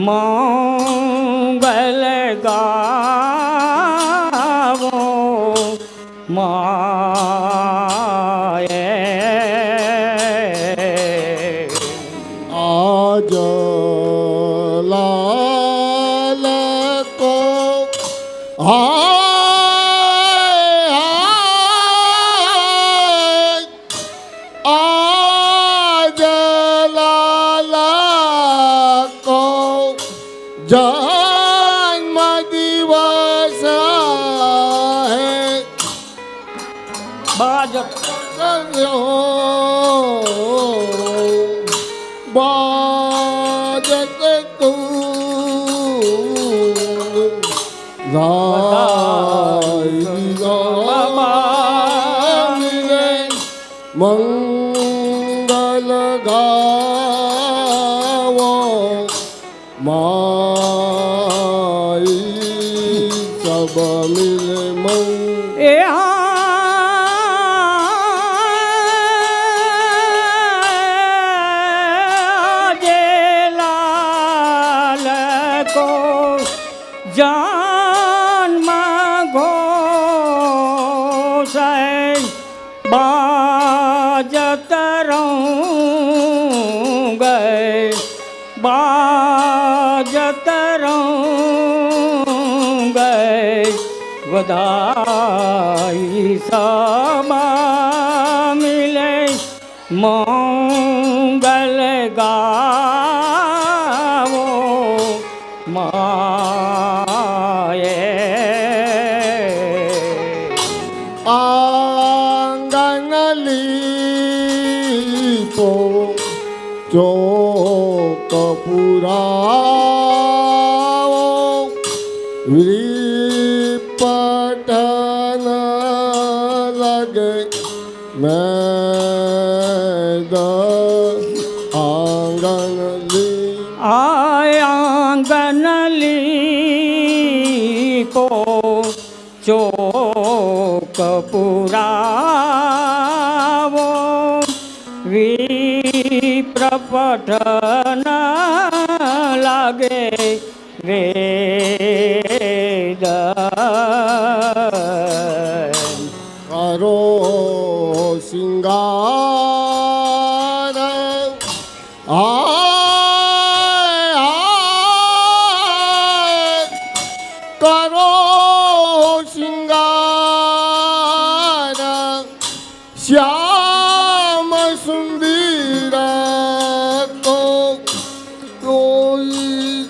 મંગલ ગાવો માએ આજ લાલ કો આજ લાલ કો જન્મ દિવસ હે બાજત बाजत तू मंगल गावो माई सब मिले मंग એ જે લાલ કો જન્મ ઘોષે બાજત રહું ગए बाजत रहूं गए बधाई समा मिले मंगल गावो माए आंगन लीपो चौक पुराओ विपटन लगे मैं પુરાવો વિપ્રપઠન લાગે વેદ કરો સિંગાર કરો સિંગાર શ્યામ સુંદર કો કોઈ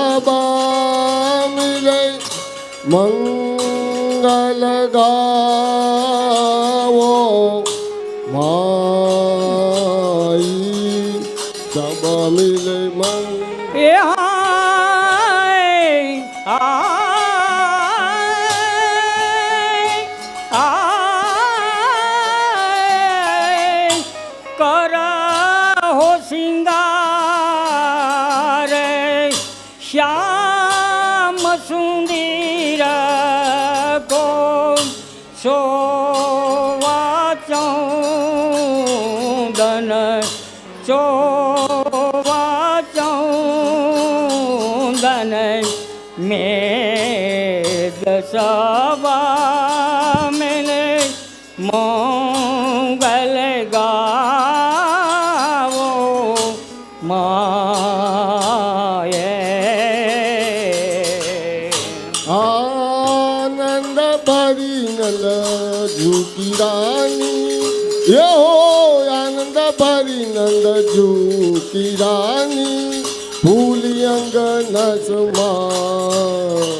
સબા મિલે મંગલ ગાવો માઈ સબા મિલે મંગલ એ હાય કરહો સિંગાર શ્યામ સુંદર કો સોવા ચૌદન ચોવા ચૌદન મેદ સવા મેલે મંગલ ગાવો માયે આનંદ ભરી નલ ઝૂકી રાની યો આનંદ ભરી નંદ ઝૂકી રાની ફૂલી અંગન સમા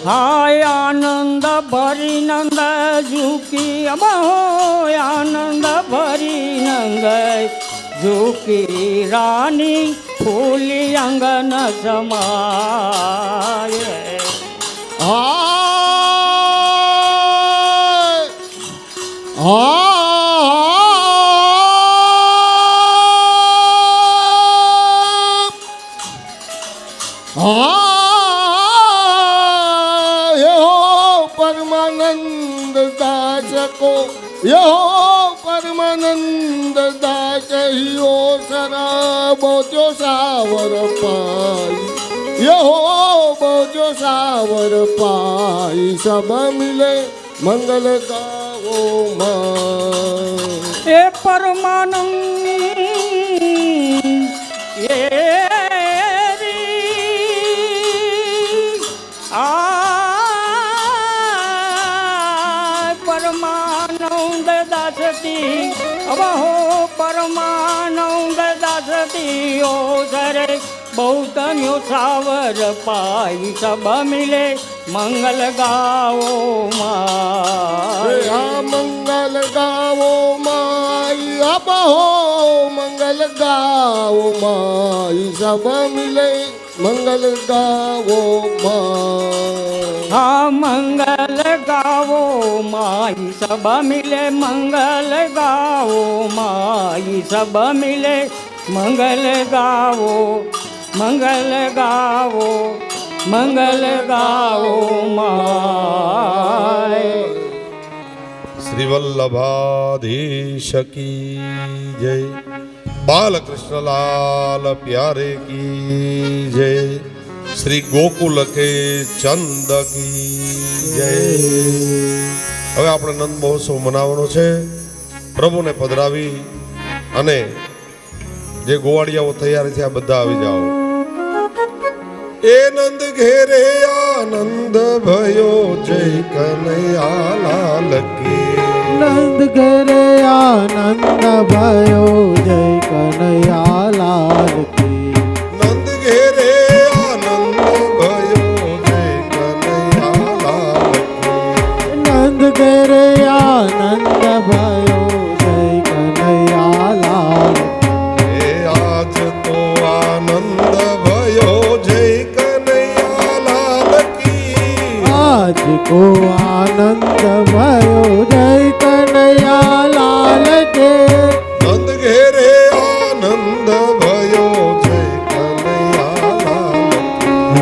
હાય આનંદ ભરી નંદ ઝૂકી અબો આનંદ ભરી નંદ ઝૂકી રાની ફૂલી અંગન સમાય પરમાનંદ દાસ કો યો પરમાનંદ દાસ હિયો સરા બોજો સાવર પાઈ યો બોજો સાવર પાઈ સબ મિલે મંગલ ગાવો માં એ પરમાનંદ એ પરમાનંદ દાસતી અબહો પરમાનંદ દાસતી ઓ સરે બહુતન્યો સાવર પાઈ સબ મિલે મંગલ ગાવો આ મંગલ ગાવો માઈ અબહો મંગલ ગાવો માઈ સબ મિલે મંગલ ગાવો માં હા મંગલ ગાવો માઈ સબ મિલે મંગલ ગાવો માઈ સબ મિલે મંગલ ગાવો મંગલ ગાવો મંગલ ગાવો માય શ્રી વલ્લભાધીશ કી જય બાલકૃષ્ણલાલ પ્યારે કી જય શ્રી ગોકુલ કે ચંદ કી જય હવે આપણે નંદ મહોત્સવ મનાવવાનો છે પ્રભુને પધરાવી અને જે ગોવાળિયાઓ તૈયાર થયા બધા આવી જાઓ એ નંદ ઘેરે આનંદ ભયો જય કનૈયા લાલ કી નંદ ઘરે આનંદ ભયો જય કનૈયા લાલ કી નંદ ઘેરે આનંદ ભયો જય કનૈયા લાલ કી નંદ ઘરે આનંદ ભયો જય કનૈયા લાલ એ આજ તો આનંદ ભયો જય કનૈયા લાલ કી આજ કો આનંદ ભયો જય કનૈયા લાલ કે નંદ ઘેરે આનંદ ભયો જય કનૈયા લાલ કી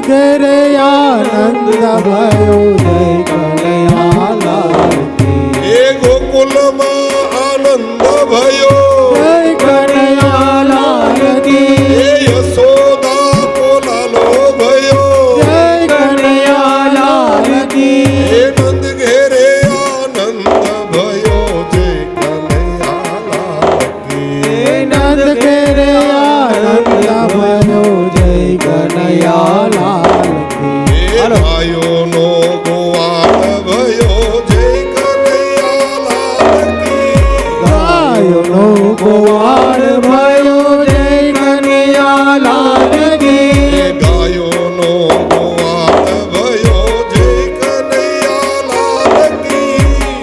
ઘેરે આનંદ ભયો જય કનૈયાલાલ કી એ ગોકુલમાં આનંદ ભયો જય કનૈયાલાલ કી એ યશોદા કોલાલો ભયો જય કનૈયાલાલ કી એ નંદ ઘેરે આનંદ ભયો જય કનૈયાલાલ કી હે નંદ ઘેરે આનંદ ભયો જય કનૈયાલાલ કી એ ભાઈઓનો ગોવાળ ભયો જય કનૈયાલાલ કી ગાયોનો ગોવાળ ભયો જય કનૈયાલાલ કી એ ગાયોનો ગોવાળ ભયો જય કનૈયાલાલ કી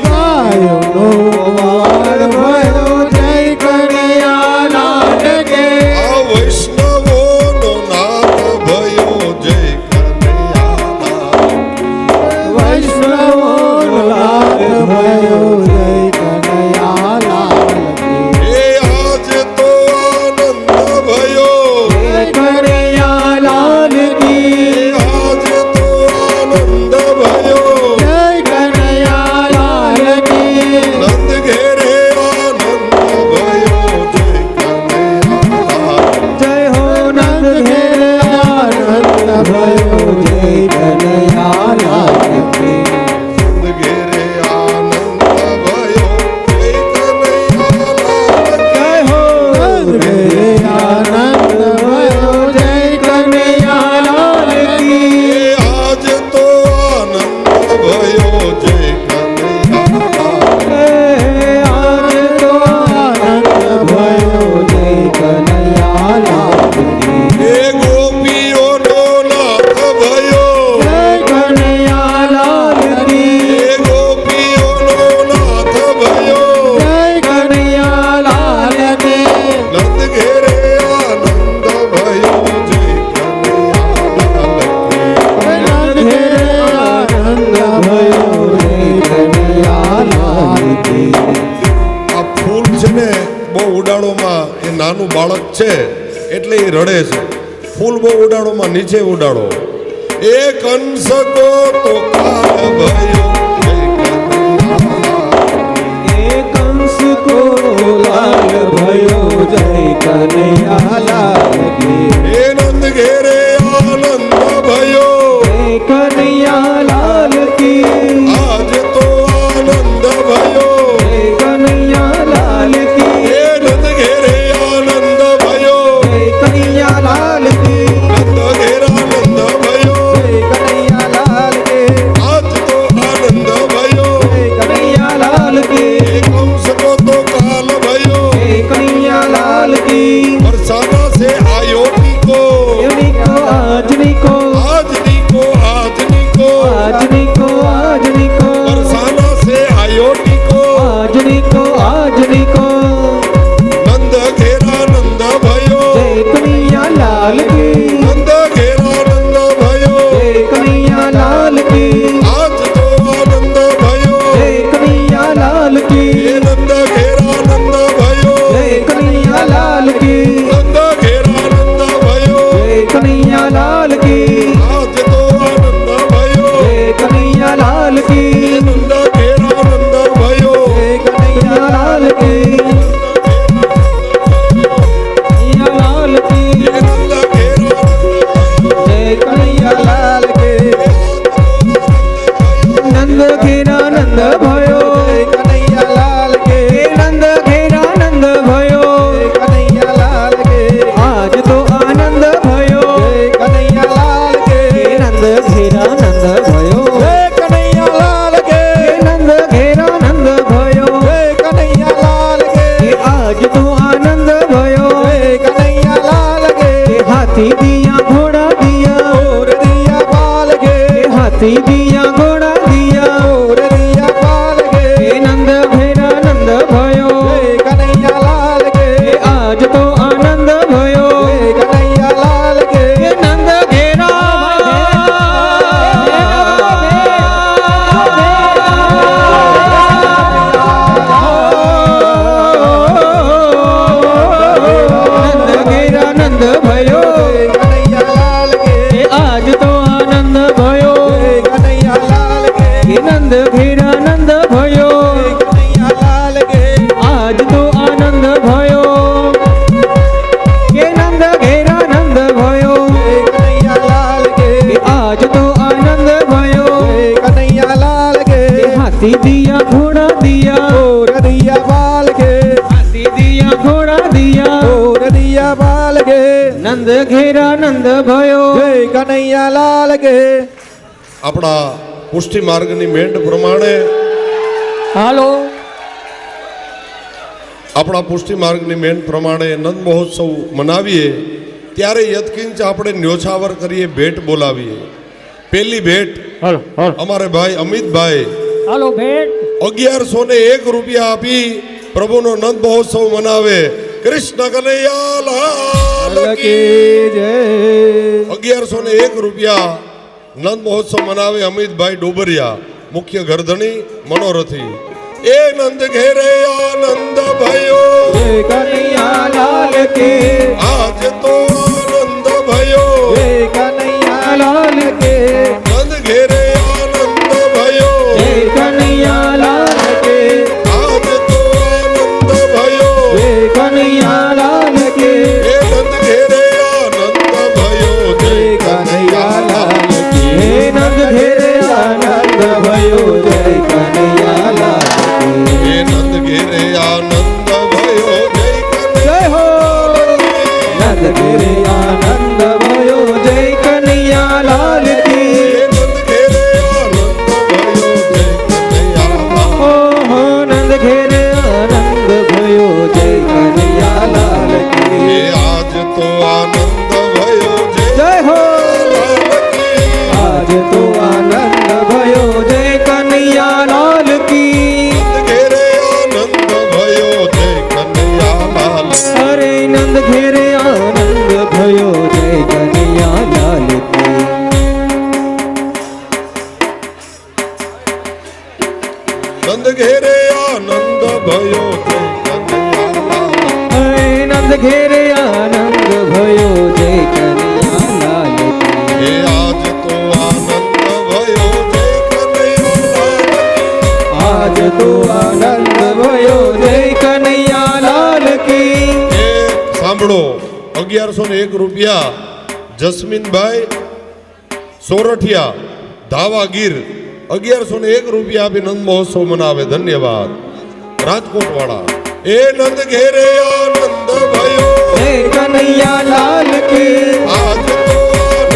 ગાયોનો ગોવાળ ભયો જય કનૈયાલાલ કી આ વૈષ્ણવોનો નાથ ભયો જય કનૈયાલાલ વૈષ્ણવોનો લાભ ભયો જય કનૈયાલાલ કી એ આજ તો આનંદ ભયો જય કનૈયાલાલ કી આજ તો આનંદ ભયો જય કનૈયાલાલ કી નંદ ઘેરે આનંદ ભયો જય કનૈયાલાલ જય હો નંદ ઘેરે આનંદ ભયો જય કનૈયાલાલ કી નંદ ઘેરે આનંદ ભયો જય કનૈયાલાલ જય હો નંદ ઘેરે આનંદ ભયો જય કનૈયાલાલ કી એ આજ તો આનંદ ભયો જય કનૈયાલાલ હે આજ તો આનંદ ભયો જય કનૈયાલાલ કી એ ગોપીઓનો નાથ ભયો જય કનૈયાલાલ કી એ ગોપીઓનો નાથ ભયો જય કનૈયાલાલ કી નંદ ઘેરે આનંદ ભયો જય કનૈયાલાલ કી નંદ ઘેરે આનંદ ભયો જય કનૈયાલાલ કી આ ફૂલ છે ને બહુ ઉડાડોમાં એ નાનું બાળક છે એટલે એ રડે છે ફૂલ બહુ ઉડાડોમાં નીચે ઉડાડો એ કંસ કો તો કાલ ભયો જય કનૈયાલાલ એ કંસ કો લાલ ભયો જય કનૈયાલાલ કી એ નંદ ઘેરે આનંદ ભયો જય કનૈયાલાલ કી આજ તો આનંદ ભયો જય કનૈયાલાલ કી એ નંદ ઘેરે આનંદ ભયો જય કનૈયાલાલ કી નંદ ઘેર આનંદ ભયો જય કનૈયાલાલ કી આજ તો આનંદ ભયો જય કનૈયાલાલ કી એ કંસ કો તો કાલ ભયો જય કનૈયાલાલ કી बरसाना से आयो नीको એવનિકો આજનિકો आज नीको આજનિકો આજનિકો बरसाना से आयो नीको આજનિકો આજનિકો नंद घेरा नंद भयो જય કનૈયાલાલ કી नंद घेरा नंद भयो જય કનૈયાલાલ કી आज तो आनंद भयो જય કનૈયાલાલ કી ये नंद घेरा नंद भयो જય કનૈયાલાલ કી नंद घेरा नंद भयो જય કનૈયાલાલ કી आज तो आनंद भयो જય કનૈયાલાલ કી ये नंद घेरा नंद भयो જય કનૈયાલાલ કી કનૈયાલાલ કી ये नंद घेरा જય કનૈયાલાલ કી નંદ ઘેરા નંદ ભયો જય કનૈયાલાલ કી નંદ ઘેરા નંદ ભયો જય કનૈયાલાલ કી આજ તો આનંદ ભયો જય કનૈયાલાલ કી નંદ ઘેરા નંદ ભયો જય કનૈયાલાલ કી નંદ ઘેરા નંદ ભયો જય કનૈયાલાલ કી આજ તો આનંદ ભયો જય કનૈયાલાલ કી હાથી દિયા ઘોડા દિયા ઓર દિયા પાલ ગે હાથી દિયા ઘોડા દિયા ઓર દિયા પાલ ગે નંદ ઘેરા નંદ ભયો જય કનૈયાલાલ ગે આજ તો આનંદ ભયો જય કનૈયાલાલ ગે નંદ ઘેરા નંદ ઘેરા નંદ ભયો જય કનૈયાલાલ ગે આજ તો નંદ ઘેર આનંદ ભયો કનૈયાલાલ કે આજ તો આનંદ ભયો કે નંદ ઘેર આનંદ ભયો કનૈયાલાલ કે આજ તો આનંદ ભયો કનૈયાલાલ કે હાથી દિયા ઘોડા દિયા ઓર દિયા બાલ કે હાથી દિયા ઘોડા દિયા ઓર દિયા બાલ કે નંદ ઘેર આનંદ ભયો જય કનૈયાલાલ કે આપણા પુષ્ટિ માર્ગની મેંડ પ્રમાણે હાલો આપણા પુષ્ટિ માર્ગની મેંડ પ્રમાણે નંદ મહોત્સવ મનાવીએ ત્યારે યત્કિંચ આપણે ન્યોછાવર કરીએ, ભેટ બોલાવીએ. પહેલી ભેટ હાલો હાલો અમારે ભાઈ અમિતભાઈ હાલો ભેટ 1101 રૂપિયા આપી પ્રભુનો નંદ મહોત્સવ મનાવે. કૃષ્ણ કનૈયા લાલ કી જય 1101 રૂપિયા નંદ મહોત્સવ મનાવે અમિતભાઈ ડોબરિયા, મુખ્ય ગરધણી મનોરથી. એ નંદ ઘેરે આનંદ ભયો જય કનૈયાલાલ કે આજ તો આનંદ ભયો જય કનૈયાલાલ કે નંદ ઘેરે આનંદ ભયો જય કનૈયાલાલ કે આજ તો આનંદ ભયો જય કનૈયાલાલ કે એ નંદ ઘેરે આનંદ ભયો જય કનૈયાલાલ કે હે નંદ ઘેરે આનંદ ભયો જય કનૈયાલાલ એ નંદ ઘેરે આનંદ ભયો જય હો નંદ ઘેરે આનંદ ભયો જય કનૈયાલાલ કી એ નંદ ઘેરે આનંદ ભયો જય કનૈયા ઓહો નંદ ઘેરે આનંદ ભયો જય કનૈયાલાલ કી એ આજ તો આનંદ ભયો જય હો લાલ કી. આજ તો આનંદ ભયો જય કનૈયાલાલ કી નંદ ઘેરે આનંદ ભયો જય કનૈયાલાલ. અરે નંદ ઘેરે આનંદ ભયો જય કનૈયાલાલ કી નંદ ઘેરે આનંદ ભયો જય કનૈયાલાલ. હે નંદ ઘેરે આનંદ ભયો જય કનૈયાલાલ કી એ આજ તો આનંદ ભયો જય કનૈયાલાલ. આજ તો આનંદ ભયો જય કનૈયાલાલ કી એ સાંભળો 1101 રૂપિયા જસ્મીનભાઈ સોરઠિયા ધાવા ગીર 1101 રૂપિયા આપી નંદ મહોત્સવ મનાવે. ધન્યવાદ. રાજકોટ વાળા એ નંદ ઘેરે આનંદ ભયો જય કનૈયાલાલ કી આજ તો આનંદ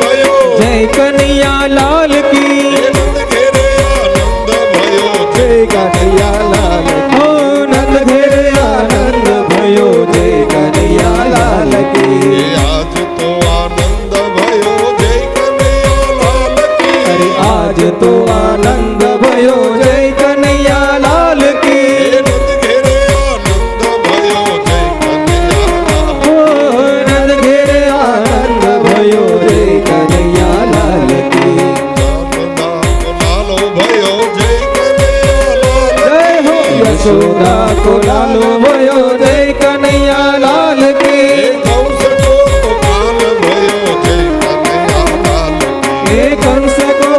ભયો જય કનૈયાલાલ કી એ નંદ ઘેરે આનંદ ભયો જય કનૈયાલાલ હો નંદ ઘેરે આનંદ ભયો જય કનૈયાલાલ કી એ આજ તો આનંદ ભયો જય કનૈયાલાલ કી. અરે આજ તો આનંદ ભયો જય કનૈયાલાલ એ કી નંદ ઘેરે આનંદ ભયો જય કનૈયાલાલ. ઓ નંદ ઘેરે આનંદ ભયો જય કનૈયાલાલ કી લાલો ભયો જય કનૈયાલાલ. જય હો યશોદા કો લાલો ભયો જય કનૈયાલાલ એ કી કૌશકો કાલ ભયો જય કનૈયાલાલ. હે કંસ કો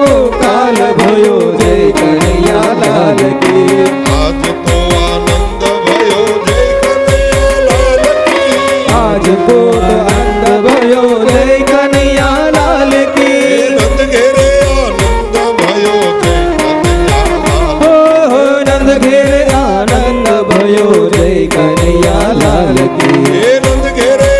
કાલ ભયો જય કનૈયાલાલ કી આજ તો આનંદ ભયો જય કનૈયાલાલ કી. આજ તો આનંદ ભયો જય કનૈયાલાલ એ કી નંદ ઘેરે આનંદ ભયો જય કનૈયાલાલ. હો હો નંદ ઘેરે આનંદ ભયો જય કનૈયાલાલ કી એ નંદ ઘેરે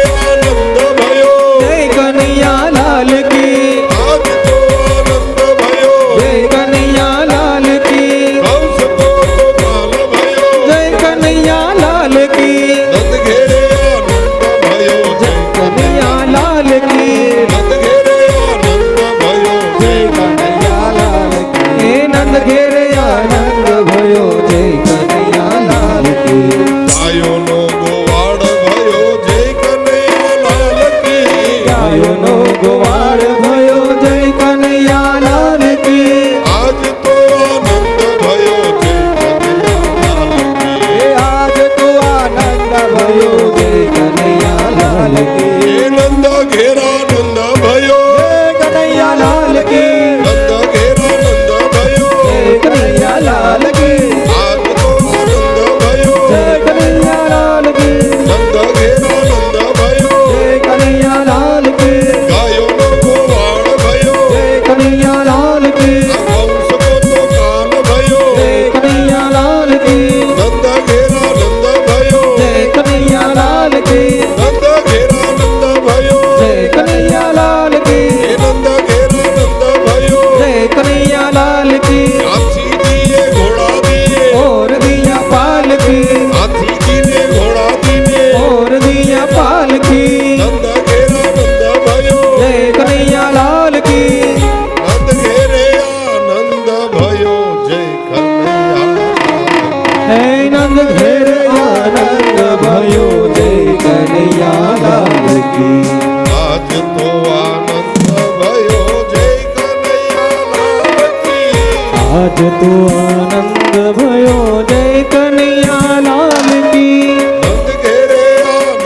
તો આનંદ ભયો જય કનૈયા લાલ કી નંદ ઘેરે આનંદ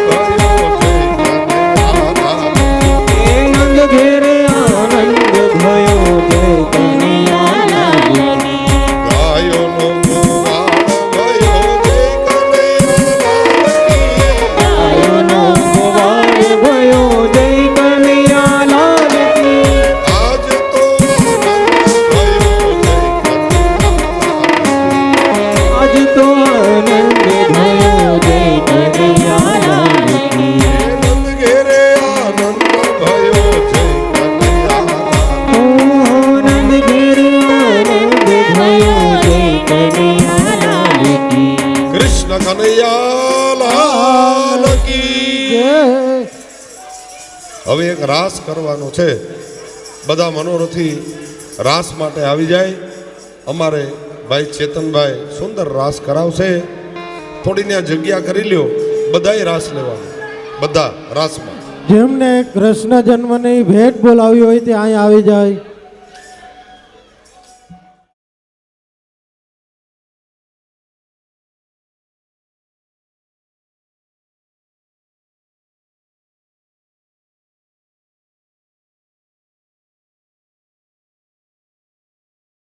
ભયો જય કનૈયાલાલ. એ નંદ ઘેરે આનંદ ભયો જય કનૈયા લાલ કી ગાયોનો ગોવાળ ભયો જય કનૈયાલાલ. ગાયોનો ગોવાળ ભયો જય કનૈયા લાલ કી આજ તો આનંદ ભયો જય કનૈયાલાલ. આજ તો આનંદ ભયો જય કનૈયા લાલ કી નંદ ઘેરે આનંદ ભયો જય કનૈયાલાલ. ઓ નંદ ઘેરે આનંદ ભયો જય કનૈયા લાલ કી કૃષ્ણ કનૈયાલાલ કી. હવે એક રાસ કરવાનો છે. બધા મનોરથી રાસ માટે આવી જાય. અમારે ભાઈ ચેતનભાઈ સુંદર રાસ કરાવશે. થોડી ત્યાં જગ્યા કરી લ્યો. બધાય રાસ લેવાનું, બધા રાસમાં. જેમને કૃષ્ણ જન્મની ભેટ બોલાવી હોય તે અહીં આવી જાય.